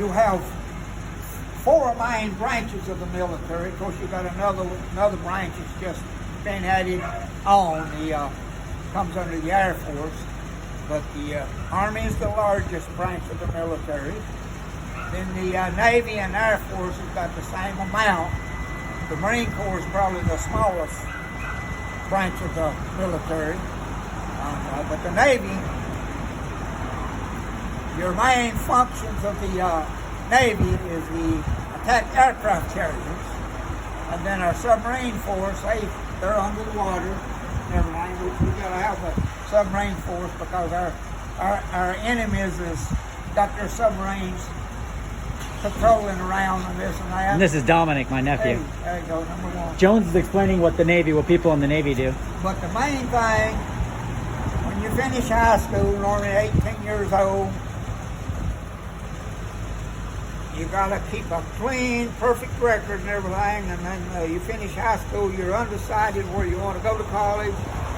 you have four main branches of the military. Of course, you got another branch that's just been added on. The comes under the Air Force, but the Army is the largest branch of the military. Then the Navy and Air Force has got the same amount. The Marine Corps is probably the smallest branch of the military, but the Navy, your main functions of the Navy is the attack aircraft carriers, and then our submarine force, they're under the water and everything, which we gotta have a submarine force because our enemies has got their submarines patrolling around and this and that. And this is Dominic, my nephew. Hey, there you go, number one. Jones is explaining what people in the Navy do. But the main thing, when you finish high school, normally 18 years old, you gotta keep a clean, perfect record and everything, and then you finish high school, you're undecided where you want to go to college,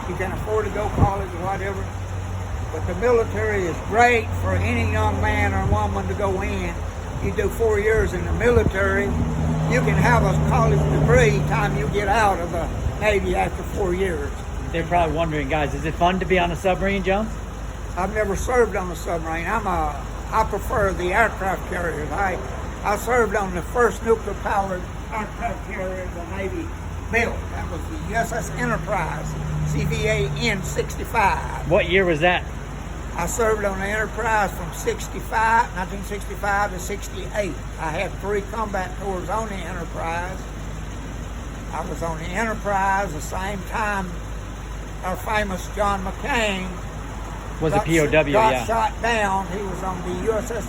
you can afford to go to college or whatever. But the military is great for any young man or woman to go in. You do 4 years in the military, you can have a college degree time you get out of the Navy after 4 years. They're probably wondering, guys, is it fun to be on a submarine, Jones? I've never served on a submarine. I prefer the aircraft carriers. I served on the first nuclear-powered aircraft carrier the Navy built. That was the USS Enterprise, CVA N-65. What year was that? I served on the Enterprise from 1965 to 68. I had 3 combat tours on the Enterprise. I was on the Enterprise the same time our famous John McCain Was a POW, got shot down. He was on the USS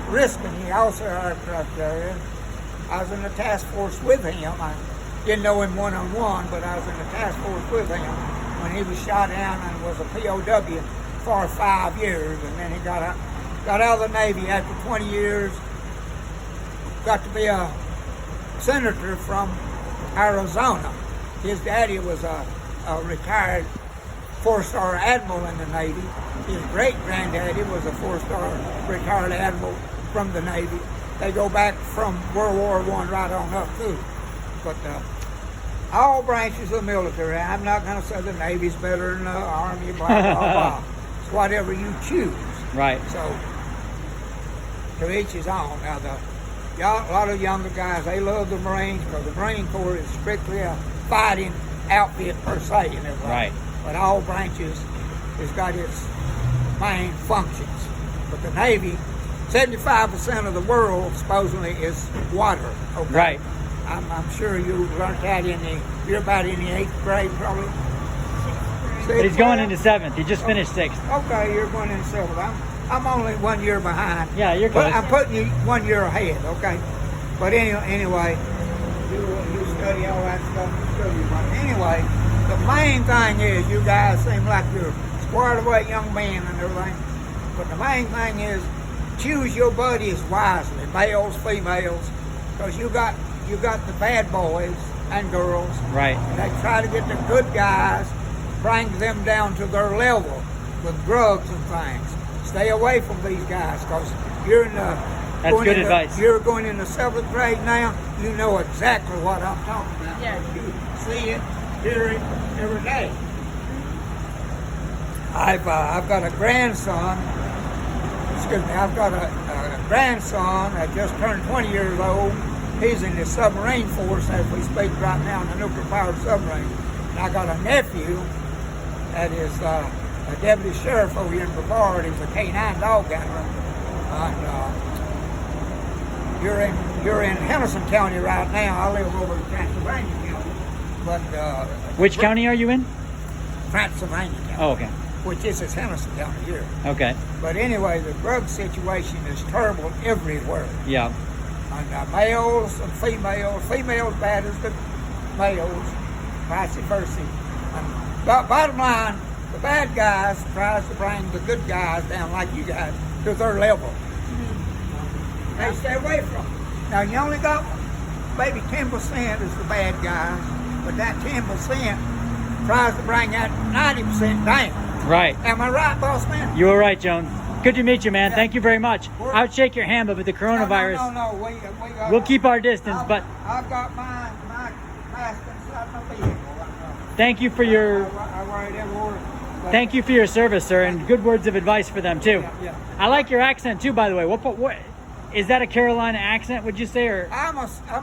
Riskin. He also had an aircraft carrier. I was in the task force with him. I didn't know him one-on-one, but I was in the task force with him when he was shot down and was a POW for 5 years, and then he got out of the Navy after 20 years, got to be a senator from Arizona. His daddy was a retired 4-star admiral in the Navy. His great-granddaddy was a 4-star retired admiral from the Navy. They go back from World War I right on up too. But all branches of the military, I'm not going to say the Navy's better than the Army, blah, blah, blah. It's whatever you choose. Right. So, to each his own. Now, a lot of younger guys, they love the Marines because the Marine Corps is strictly a fighting outfit per se and everything. Right. But all branches has got its main functions. But the Navy, 75% of the world supposedly is water. Okay? Right. I'm sure you learned that you're about in the 8th grade probably. But he's going into 7th. He just finished 6th. Okay, you're going into 7th. I'm only 1 year behind. Yeah, you're close. But I'm putting you 1 year ahead, okay? But anyway, you study all that stuff. But anyway, the main thing is you guys seem like you're squared away young men and everything. But the main thing is choose your buddies wisely, males, females, because you got the bad boys and girls. Right. And they try to get the good guys, bring them down to their level with drugs and things. Stay away from these guys because you're in the... That's good advice. You're going in the 7th grade now. You know exactly what I'm talking about. Yeah. You see it, hear it every day. I've got a grandson. Excuse me. I've got a grandson that just turned 20 years old. He's in the submarine force as we speak right now in the nuclear-powered submarine. And I got a nephew that is a deputy sheriff over here in Brevard. He's a K9 dog handler. And you're in Henderson County right now. I live over in Transylvania County. But Which county are you in? Transylvania County. Oh, okay. Which is Henderson County here. Okay. But anyway, the drug situation is terrible everywhere. Yeah. And males and females bad as the males, vice versa. And bottom line, the bad guys tries to bring the good guys down like you guys to their level. They stay away from them. Now you only got maybe 10% is the bad guys, but that 10% tries to bring that 90% down. Right. Am I right, boss man? You were right, Jones. Good to meet you, man. Yeah. Thank you very much. I would shake your hand, but with the coronavirus, No. we'll keep our distance. But I've got my mask inside my vehicle. thank you for your I worry them more. thank you for your service, sir, and good words of advice for them too. Yeah. I like your accent too, by the way. What is that, a Carolina accent? Would you say, or I'm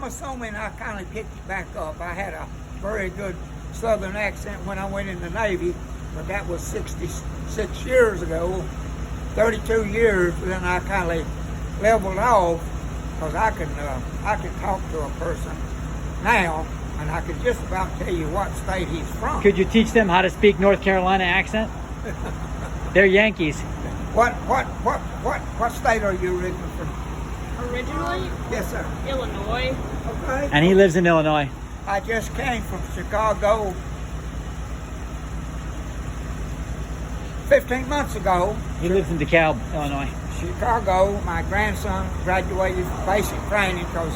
assuming I kind of picked it back up. I had a very good Southern accent when I went in the Navy, but that was 66 years ago, 32 years. Then I kind of leveled off because I can talk to a person now, and I can just about tell you what state he's from. could you teach them how to speak North Carolina accent? They're Yankees. What state are you originally from? Originally, Yes, sir. Illinois. Okay. And he lives in Illinois. I just came from Chicago 15 months ago. He lives in DeKalb, Illinois. Chicago, my grandson graduated from basic training because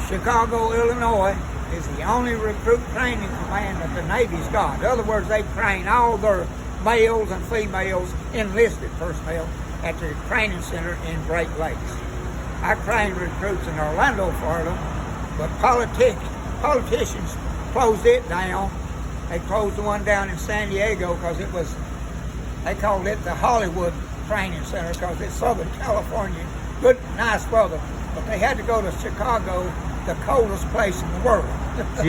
Chicago, Illinois is the only recruit training command that the Navy's got. In other words, they train all their males and females, enlisted personnel, at the training center in Great Lakes. I trained recruits in Orlando, Florida, but politicians closed it down. They closed the one down in San Diego because they called it the Hollywood Training Center because it's Southern California, good, nice weather. But they had to go to Chicago, the coldest place in the world. Yeah.